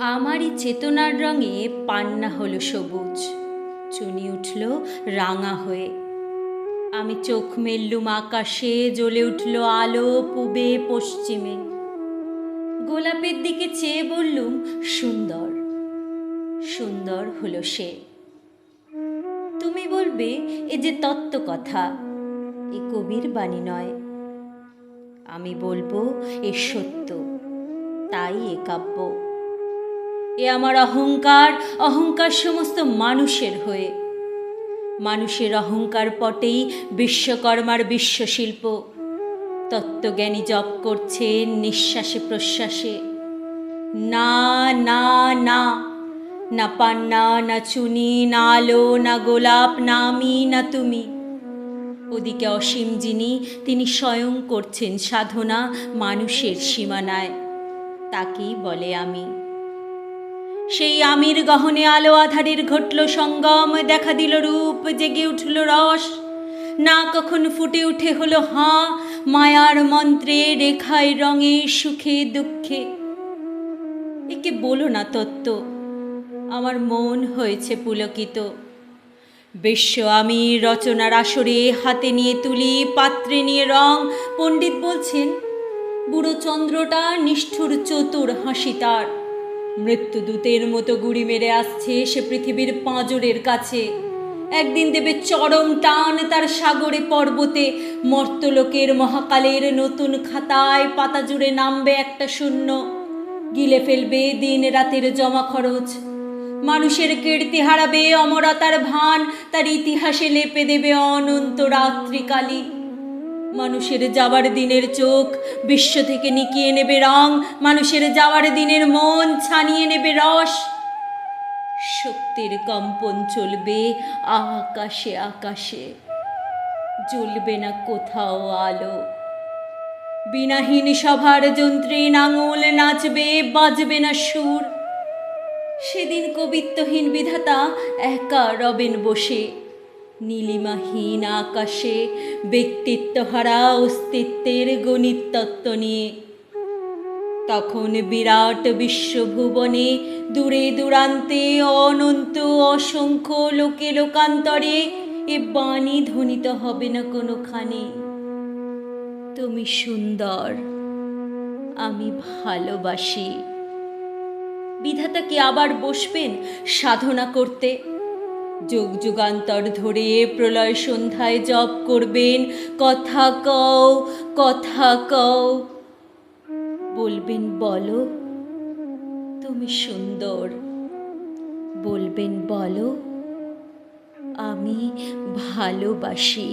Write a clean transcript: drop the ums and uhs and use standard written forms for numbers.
আমারই চেতনার রঙে পান্না হলো সবুজ, চুনি উঠল রাঙা হয়ে। আমি চোখ মেললুম আকাশে, জ্বলে উঠল আলো পূবে পশ্চিমে। গোলাপের দিকে চেয়ে বললুম, সুন্দর। সুন্দর হলো সে। তুমি বলবে এ যে তত্ত্ব কথা, এ কবির বাণী নয়। আমি বলবো এ সত্য, তাই এ কাব্য। এ আমার অহংকার, অহংকার সমস্ত মানুষের হয়ে। মানুষের অহংকার পটেই বিশ্বকর্মার বিশ্বশিল্প। তত্ত্বজ্ঞানী জপ করছেন নিঃশ্বাসে প্রশ্বাসে। না না না, না পান্না, না চুনি, না আলো, না গোলাপ, না আমি, না তুমি। ওদিকে অসীম যিনি, তিনি স্বয়ং করছেন সাধনা মানুষের সীমানায়। তাকেই বলে আমি। সেই আমির গহনে আলো আধারের ঘটল সঙ্গম, দেখা দিল রূপ, জেগে উঠল রস। না কখন ফুটে উঠে হলো হাঁ, মায়ার মন্ত্রে, রেখায় রঙে, সুখে দুঃখে। একে বলো না তত্ত্ব, আমার মন হয়েছে পুলকিত। বিশ্ব আমি রচনার আসরে হাতে নিয়ে তুলি, পাত্রে নিয়ে রং। পণ্ডিত বলছেন, বুড়ো চন্দ্রটা নিষ্ঠুর চতুর হাসি তার। মৃত্যুদূতের মতো গুড়ি মেরে আসছে সে পৃথিবীর পাঁজরের কাছে। একদিন দেবে চরম টান তার সাগরে পর্বতে। মর্তলোকের মহাকালের নতুন খাতায় পাতা জুড়ে নামবে একটা শূন্য। গিলে ফেলবে দিন রাতের জমা খরচ। মানুষের কীর্তি হারাবে অমরতার ভান, তার ইতিহাসে লেপে দেবে অনন্ত রাত্রিকালী। মানুষের যাওয়ার দিনের চোখ বিশ্ব থেকে নিকিয়ে নেবে রং, মানুষের যাওয়ার দিনের মন ছানিয়ে নেবে রস। শক্তির কম্পন চলবে আকাশে আকাশে, জ্বলবে না কোথাও আলো। বিনাহীন সভার যন্ত্রীন আঙুল নাচবে, বাজবে না সুর। সেদিন কবিত্বহীন বিধাতা একা রবেন বসে, নীলিমাহীন আকাশে, ব্যক্তিত্বহারা অস্তিত্বের গণিত তত্ত্ব নিয়ে। তখন বিরাট বিশ্বভুবনে, দূরে দূরান্তে, অনন্ত অসংখ্য লোকে লোকান্তরে এ বাণী ধ্বনিত হবে না কোনোখানে, তুমি সুন্দর, আমি ভালোবাসি। বিধাতা কি আবার বসবেন সাধনা করতে? যুগ যুগান্তর ধরে প্রলয় সন্ধ্যায় জপ করবেন, কথা কও, কথা কও। বলবেন বলো, তুমি সুন্দর। বলবেন বলো, আমি ভালোবাসি।